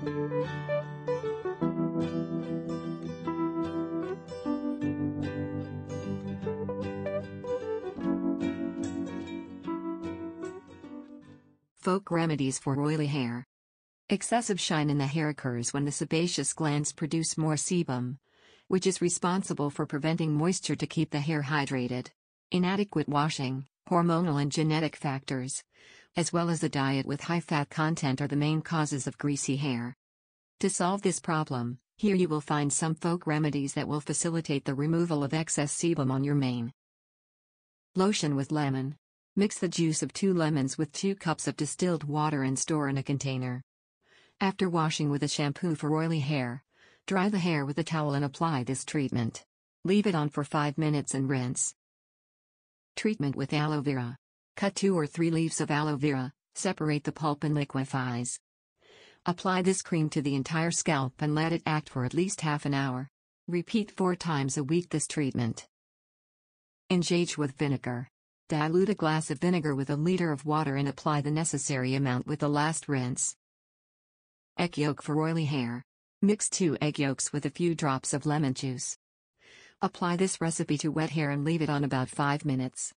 Folk remedies for oily hair. Excessive shine in the hair occurs when the sebaceous glands produce more sebum, which is responsible for preventing moisture to keep the hair hydrated. Inadequate washing, hormonal and genetic factors, as well as a diet with high fat content are the main causes of greasy hair. To solve this problem, here you will find some folk remedies that will facilitate the removal of excess sebum on your mane. Lotion with lemon. Mix the juice of 2 lemons with 2 cups of distilled water and store in a container. After washing with a shampoo for oily hair, dry the hair with a towel and apply this treatment. Leave it on for 5 minutes and rinse. Treatment with aloe vera. Cut 2 or 3 leaves of aloe vera, separate the pulp and liquefies. Apply this cream to the entire scalp and let it act for at least half an hour. Repeat 4 times a week this treatment. Enjauge with vinegar. Dilute a glass of vinegar with a liter of water and apply the necessary amount with the last rinse. Egg yolk for oily hair. Mix 2 egg yolks with a few drops of lemon juice. Apply this recipe to wet hair and leave it on about 5 minutes.